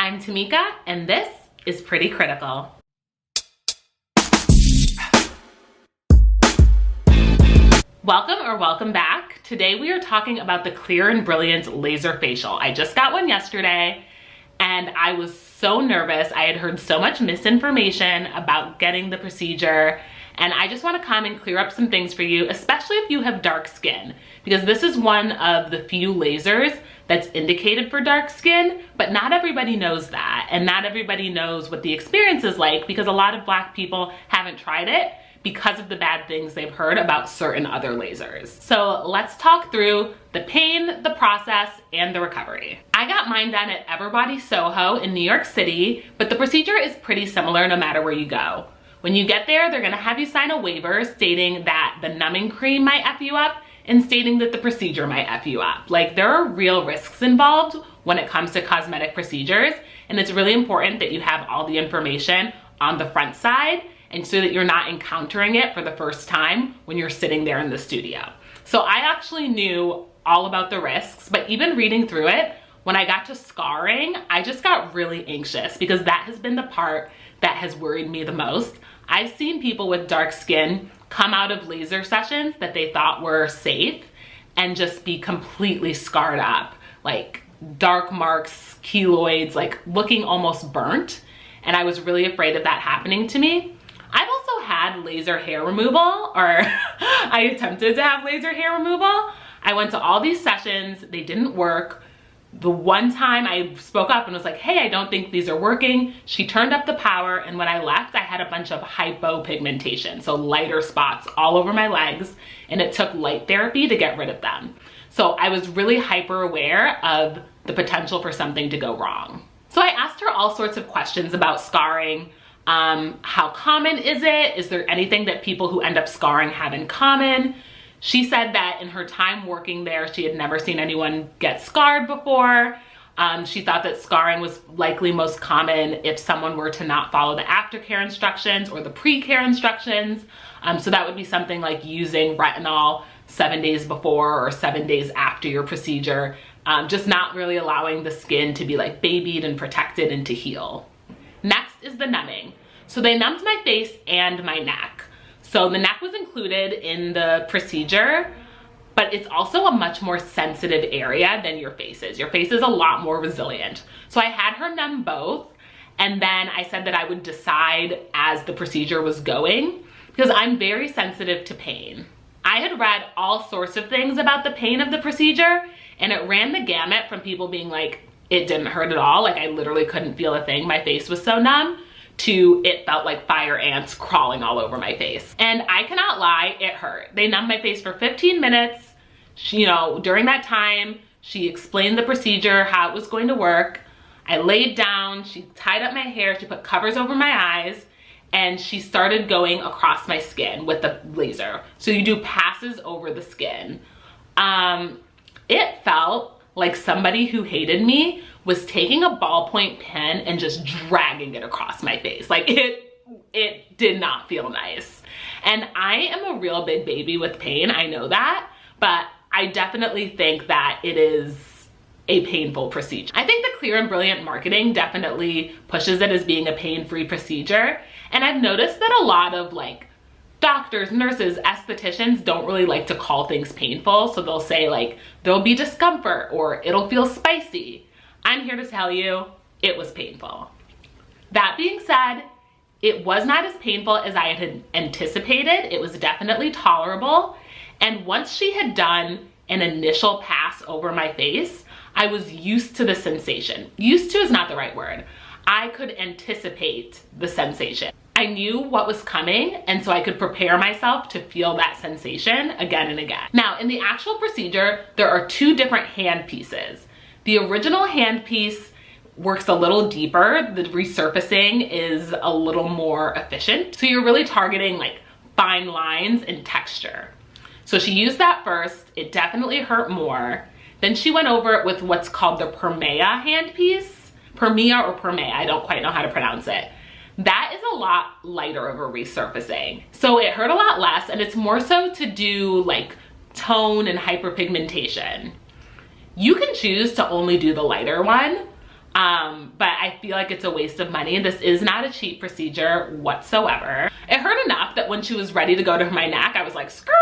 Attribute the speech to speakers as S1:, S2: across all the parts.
S1: I'm Tamika, and this is Pretty Critical. Welcome back. Today we are talking about the Clear and Brilliant Laser Facial. I just got one yesterday, and I was so nervous. I had heard so much misinformation about getting the procedure, and I just want to come and clear up some things for you, especially if you have dark skin, because this is one of the few lasers that's indicated for dark skin, but not everybody knows that, and not everybody knows what the experience is like, because a lot of Black people haven't tried it because of the bad things they've heard about certain other lasers. So let's talk through the pain, the process, and the recovery. I got mine done at Everbody Soho in New York City, but the procedure is pretty similar no matter where you go. When you get there, they're gonna have you sign a waiver stating that the numbing cream might F you up and stating that the procedure might F you up. Like, there are real risks involved when it comes to cosmetic procedures, and it's really important that you have all the information on the front side, and so that you're not encountering it for the first time when you're sitting there in the studio. So I actually knew all about the risks, but even reading through it, when I got to scarring, I just got really anxious because that has been the part that has worried me the most. I've seen people with dark skin come out of laser sessions that they thought were safe and just be completely scarred up, like dark marks, keloids, like looking almost burnt. And I was really afraid of that happening to me. I've also had laser hair removal, or I attempted to have laser hair removal. I went to all these sessions, they didn't work. The one time I spoke up and was like, hey, I don't think these are working. She turned up the power, and when I left, I had a bunch of hypopigmentation, so lighter spots all over my legs, and it took light therapy to get rid of them. So I was really hyper aware of the potential for something to go wrong. So I asked her all sorts of questions about scarring. How common is it? Is there anything that people who end up scarring have in common? She said that in her time working there, she had never seen anyone get scarred before. She thought that scarring was likely most common if someone were to not follow the aftercare instructions or the pre-care instructions. So that would be something like using retinol 7 days before or 7 days after your procedure, just not really allowing the skin to be like babied and protected and to heal. Next is the numbing. So they numbed my face and my neck. So the neck was included in the procedure, but it's also a much more sensitive area than your face is. Your face is a lot more resilient. So I had her numb both, and then I said that I would decide as the procedure was going, because I'm very sensitive to pain. I had read all sorts of things about the pain of the procedure, and it ran the gamut from people being like, it didn't hurt at all, like I literally couldn't feel a thing, my face was so numb, to it felt like fire ants crawling all over my face. And I cannot lie, it hurt. They numbed my face for 15 minutes. During that time, she explained the procedure, how it was going to work. I laid down, she tied up my hair, she put covers over my eyes, and she started going across my skin with the laser. So you do passes over the skin. It felt like somebody who hated me was taking a ballpoint pen and just dragging it across my face. Like it did not feel nice. And I am a real big baby with pain, I know that, but I definitely think that it is a painful procedure. I think the Clear and Brilliant marketing definitely pushes it as being a pain-free procedure. And I've noticed that a lot of like doctors, nurses, estheticians don't really like to call things painful. So they'll say like, there'll be discomfort or it'll feel spicy. I'm here to tell you, it was painful. That being said, it was not as painful as I had anticipated. It was definitely tolerable. And once she had done an initial pass over my face, I was used to the sensation. Used to is not the right word. I could anticipate the sensation. I knew what was coming, and so I could prepare myself to feel that sensation again and again. Now, in the actual procedure, there are two different hand pieces. The original hand piece works a little deeper. The resurfacing is a little more efficient. So you're really targeting like fine lines and texture. So she used that first. It definitely hurt more. Then she went over it with what's called the Permea handpiece. Permea or Permea, I don't quite know how to pronounce it. That is a lot lighter of a resurfacing. So it hurt a lot less, and it's more so to do like tone and hyperpigmentation. You can choose to only do the lighter one. But I feel like it's a waste of money. This is not a cheap procedure whatsoever. It hurt enough that when she was ready to go to my neck, I was like, skirt.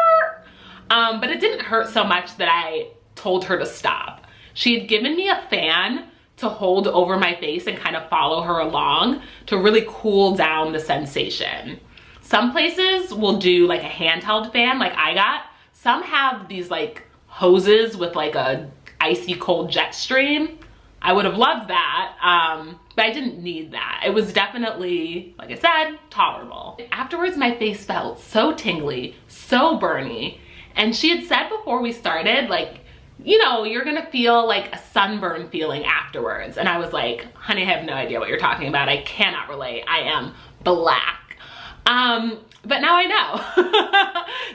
S1: But it didn't hurt so much that I told her to stop. She had given me a fan to hold over my face and kind of follow her along to really cool down the sensation. Some places will do like a handheld fan like I got. Some have these like hoses with like a icy cold jet stream. I would have loved that, but I didn't need that. It was definitely, like I said, tolerable. Afterwards, my face felt so tingly, so burny. And she had said before we started, like, you know, you're gonna feel like a sunburn feeling afterwards. And I was like, honey, I have no idea what you're talking about. I cannot relate. I am black. But now I know.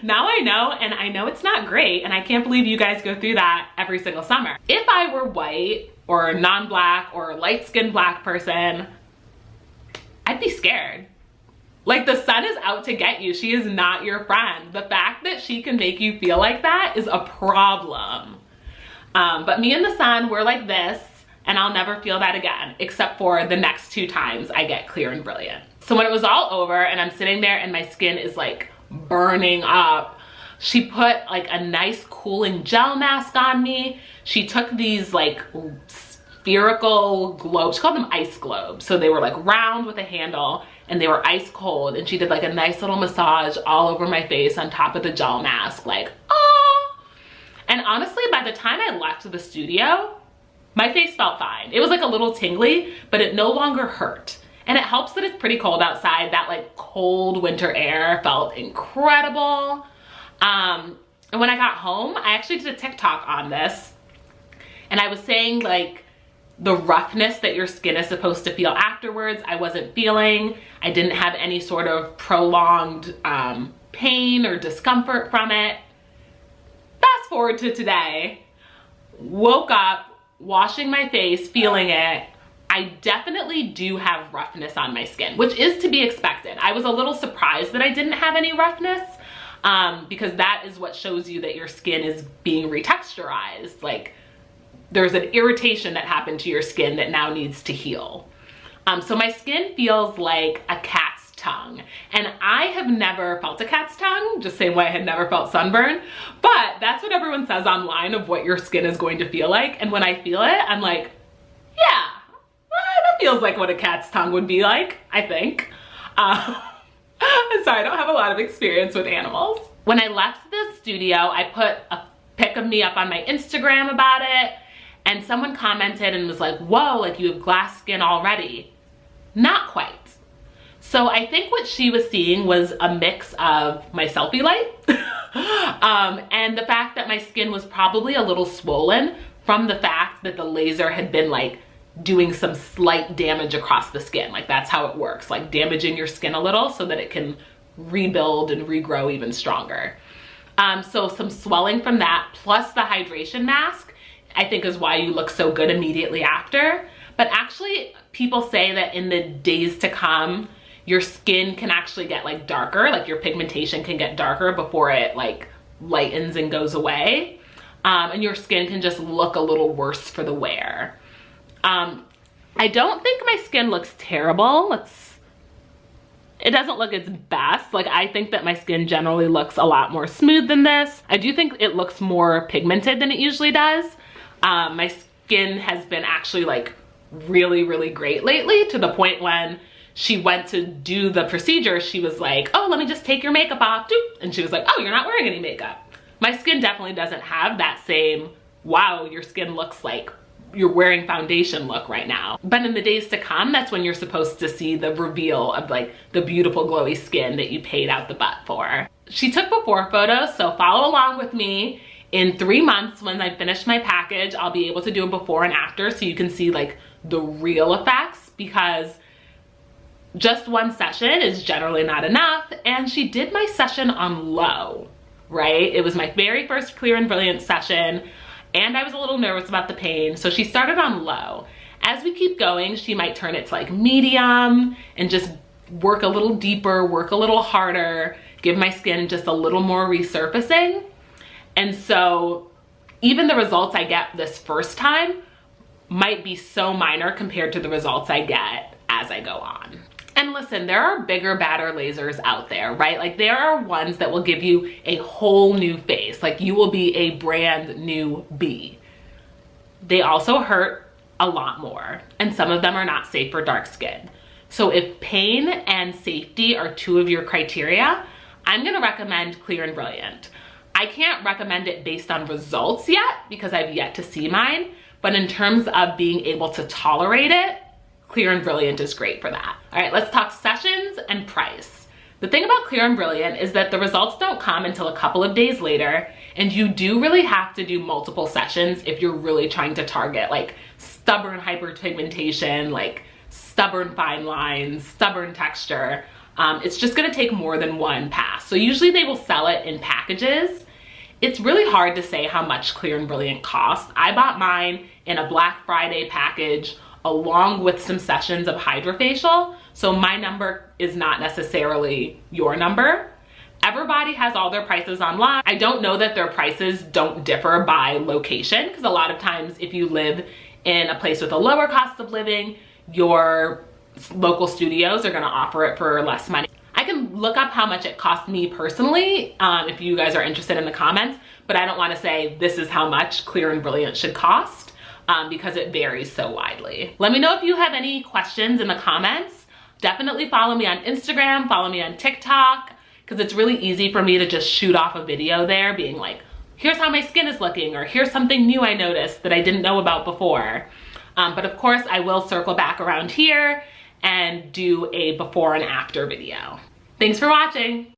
S1: Now I know, and I know it's not great, and I can't believe you guys go through that every single summer. If I were white or non-black or a light-skinned black person, I'd be scared. Like, the sun is out to get you. She is not your friend. The fact that she can make you feel like that is a problem. But me and the sun, we're like this, and I'll never feel that again, except for the next 2 times I get clear and brilliant. So when it was all over and I'm sitting there and my skin is like burning up, she put like a nice cooling gel mask on me. She took these like spherical globes, she called them ice globes. So they were like round with a handle and they were ice cold, and she did like a nice little massage all over my face on top of the gel mask, like, oh. And honestly, by the time I left the studio, my face felt fine. It was like a little tingly, but it no longer hurt. And it helps that it's pretty cold outside. That like cold winter air felt incredible. And when I got home, I actually did a TikTok on this. And I was saying like the roughness that your skin is supposed to feel afterwards, I wasn't feeling. I didn't have any sort of prolonged pain or discomfort from it. Fast forward to today, woke up, washing my face, feeling it. I definitely do have roughness on my skin, which is to be expected. I was a little surprised that I didn't have any roughness because that is what shows you that your skin is being retexturized. Like, there's an irritation that happened to your skin that now needs to heal. So my skin feels like a cat's tongue, and I have never felt a cat's tongue, just same way I had never felt sunburn, but that's what everyone says online of what your skin is going to feel like. And when I feel it, I'm like, yeah, that feels like what a cat's tongue would be like, I think. I'm sorry, I don't have a lot of experience with animals. When I left the studio, I put a pic of me up on my Instagram about it, and someone commented and was like, whoa, like you have glass skin already. Not quite. So I think what she was seeing was a mix of my selfie light and the fact that my skin was probably a little swollen from the fact that the laser had been like doing some slight damage across the skin. Like, that's how it works, like damaging your skin a little so that it can rebuild and regrow even stronger. So some swelling from that plus the hydration mask, I think, is why you look so good immediately after. But actually, people say that in the days to come, your skin can actually get like darker, like your pigmentation can get darker before it like lightens and goes away. And your skin can just look a little worse for the wear. I don't think my skin looks terrible. It doesn't look its best. Like, I think that my skin generally looks a lot more smooth than this. I do think it looks more pigmented than it usually does. My skin has been actually like really, really great lately, to the point when she went to do the procedure, she was like, oh, let me just take your makeup off. And she was like, oh, you're not wearing any makeup. My skin definitely doesn't have that same, wow, your skin looks like you're wearing foundation look right now. But in the days to come, that's when you're supposed to see the reveal of like the beautiful glowy skin that you paid out the butt for. She took before photos, so follow along with me. In 3 months, when I finish my package, I'll be able to do a before and after so you can see like the real effects, because just one session is generally not enough. And she did my session on low, right? It was my very first Clear and Brilliant session, and I was a little nervous about the pain, so she started on low. As we keep going, she might turn it to like medium and just work a little deeper, work a little harder, give my skin just a little more resurfacing. And so even the results I get this first time might be so minor compared to the results I get as I go on. And listen, there are bigger, badder lasers out there, right? Like there are ones that will give you a whole new face. Like you will be a brand new bee. They also hurt a lot more, and some of them are not safe for dark skin. So if pain and safety are two of your criteria, I'm gonna recommend Clear and Brilliant. I can't recommend it based on results yet because I've yet to see mine, but in terms of being able to tolerate it, Clear and Brilliant is great for that. All right, let's talk sessions and price. The thing about Clear and Brilliant is that the results don't come until a couple of days later, and you do really have to do multiple sessions if you're really trying to target like stubborn hyperpigmentation, like stubborn fine lines, stubborn texture. It's just gonna take more than one pass. So usually they will sell it in packages. It's really hard to say how much Clear and Brilliant costs. I bought mine in a Black Friday package along with some sessions of HydraFacial. So my number is not necessarily your number. Everybody has all their prices online. I don't know that their prices don't differ by location, because a lot of times if you live in a place with a lower cost of living, your local studios are gonna offer it for less money. I can look up how much it cost me personally if you guys are interested in the comments, but I don't wanna say this is how much Clear and Brilliant should cost. Because it varies so widely. Let me know if you have any questions in the comments. Definitely follow me on Instagram, follow me on TikTok, because it's really easy for me to just shoot off a video there being like, here's how my skin is looking, or here's something new I noticed that I didn't know about before. But of course I will circle back around here and do a before and after video. Thanks for watching.